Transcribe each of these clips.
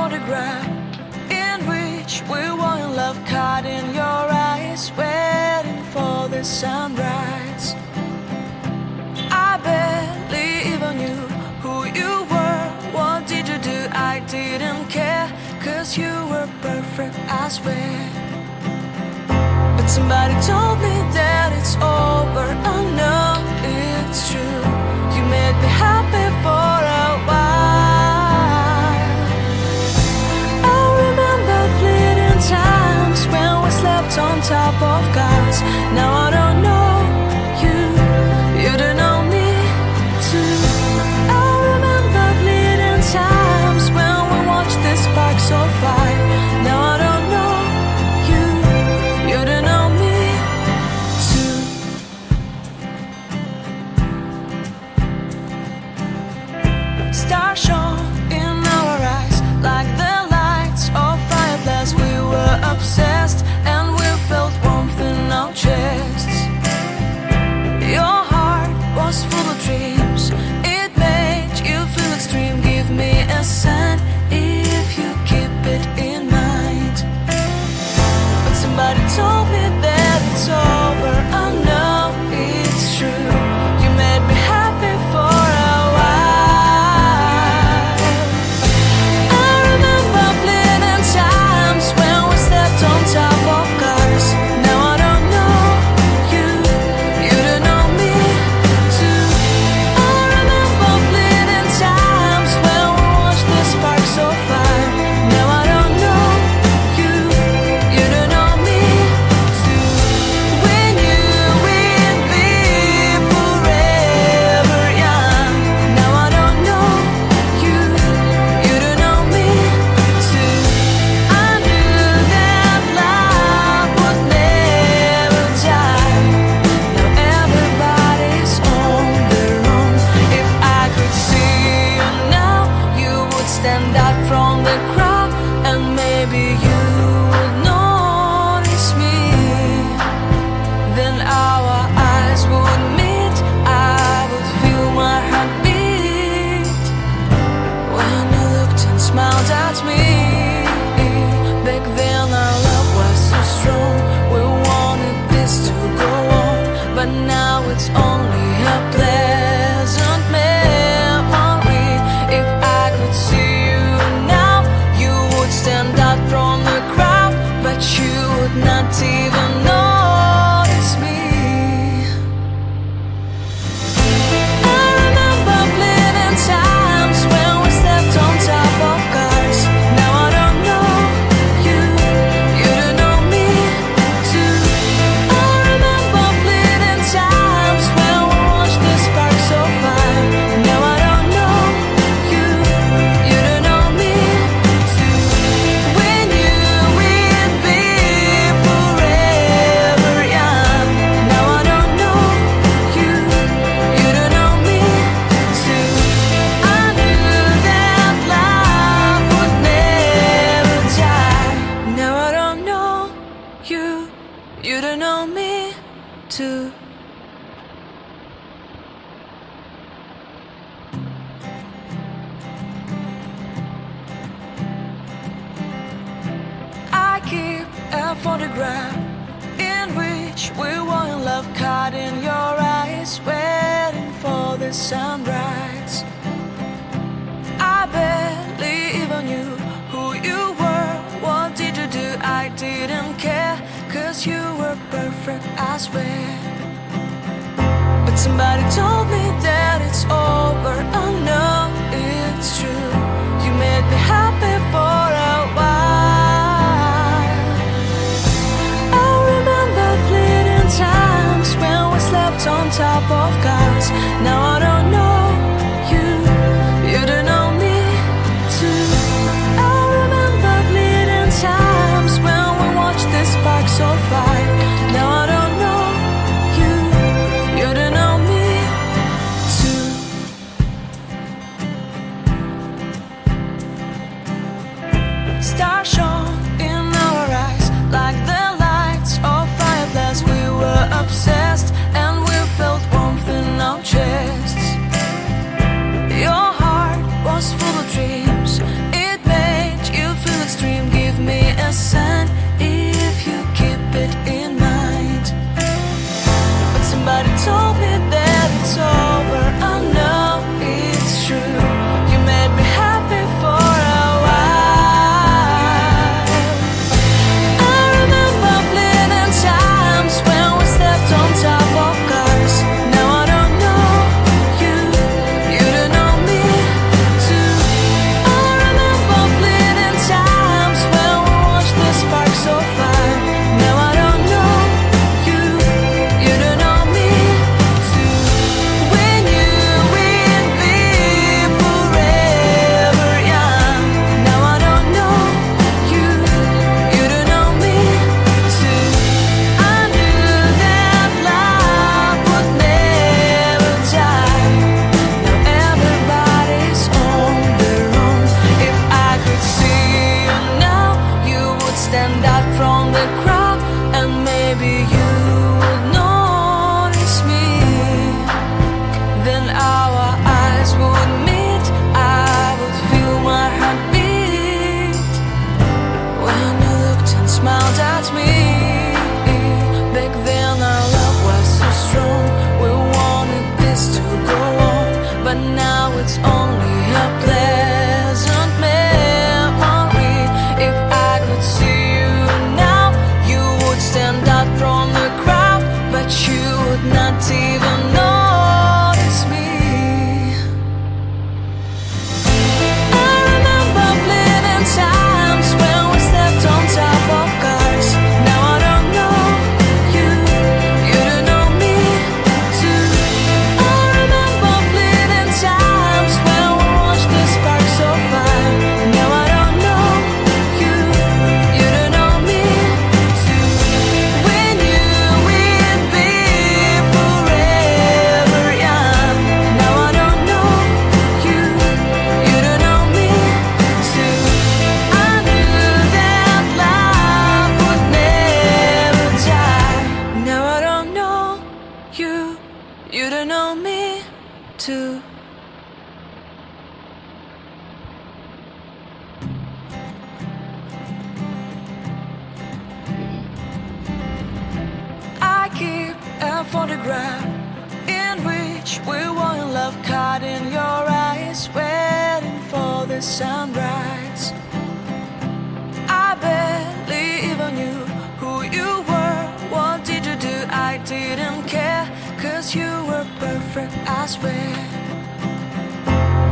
photograph in which we were in love, caught in your eyes, waiting for the sunrise. I barely even knew who you were. What did you do? I didn't care, 'cause you were perfect, I swear. But somebody told me that it's over. Oh no, it's true. You made me happy for a while. I remember fleeting times when we slept on top of cars. Now I don't know you, you don't know me too. I remember fleeting times when we watched the sparks of fire. Now I don't know you, you don't know me too. Stars shone in our eyes like the lights of fireflies. We were obsessed and we felt warmth in our chests. Your heart was full of dreams, it made you feel extreme. Give me a sign if you keep it in mind. But somebody told me that it's over. I know it's true. You made me happy for a while. I remember fleeting times when we stepped on top of cars. Now I don't know you, you don't know me too. I remember fleeting times when we watched the sparks of fire. Now I don't know you, you don't know me too. We knew we'd be forever young. Now I don't know you, you don't know me too. I knew that love would never die. Now everybody's on their own. If I could see you now, you would stand out from the crowd, and maybe you would notice me. Then our eyes would meet, I would feel my heart beat when you looked and smiled at me. Back then our love was so strong, we wanted this to go on. But now it's only a pleasant memory. If I could see you now, you would stand out from the crowd, but you would not even notice me. I remember fleeting times when we stepped on top of cars. Now I don't know you, you don't know me too. I remember fleeting times when we watched the sparks of fire. Now I don't know you, you don't know me too. We knew we'd be forever young. Now I don't know you, you don't know me too. I knew that love would never die. Now I don't know you, you don't know me too. I keep a photograph in which we were in love, caught in your eyes, waiting for the sunrise. I barely even knew who you were. What did you do? I didn't care, 'cause you were perfect, I swear. But somebody told me that it's over. Oh no, it's true. You made me happy for a while. I remember fleeting times when we slept on top of cars. Now I don't know you, you don't know me too. I remember fleeting times when we watched the sparks of fire. Now I don't know you, somebody told me that it's over. I know it's true. You made me happy for a while. I remember fleeting times when we stepped on top of cars. Now I don't know you, you don't know me too. I remember fleeting times when we watched the sparks so far. Now I don't know you, you don't know me too. We knew we'd be forever young. Now I don't know you, you don't know me too. I knew that love would never die. Now everybody's on their own. If I could see you now, you would stand out from the crowd, and maybe you would notice me. Then our eyes would meet. I would feel my heart beat when you looked and smiled at me. Back then our love was so strong. We wanted this to go on, but now it's only a pleasant memory. If I could see you now, you would stand out from the crowd, but you would not even notice me. I remember fleeting times when we stepped on top of cars. Now I don't know you, you don't know me too. I remember fleeting times when we watched the sparks so far. Now I don't know you, you don't know me too. We knew we'd be forever young. Now I don't know you, you don't know me too. I knew that love would never die. Now I don't know you, you don't know me too. I keep a photograph in which we were in love, caught in your eyes, waiting for the sunrise. I barely even knew who you were. What did you do? I didn't care, 'cause you were perfect, I swear.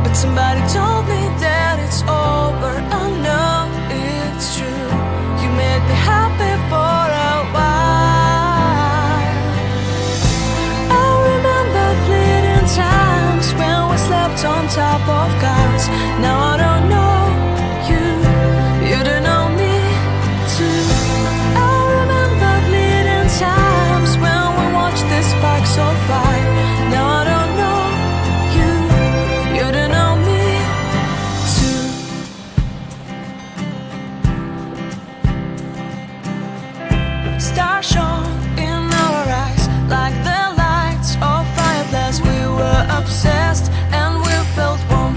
But somebody told me that it's over. I know it's true. You made me happy for a while. I remember fleeting times when we slept on top of cars. Now I don't know you, you don't know me too. I remember fleeting times when we watched the sparks so far. Now I don't know you, you don't know me too. Stars shone in our eyes like the lights of fireflies. We were obsessed and we felt warm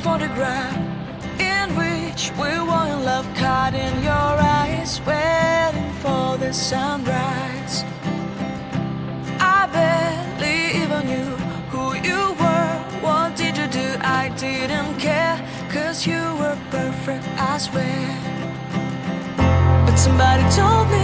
photograph in which we were in love, caught in your eyes, waiting for the sunrise. I barely even knew who you were. What did you do? I didn't care, 'cause you were perfect, I swear. But somebody told me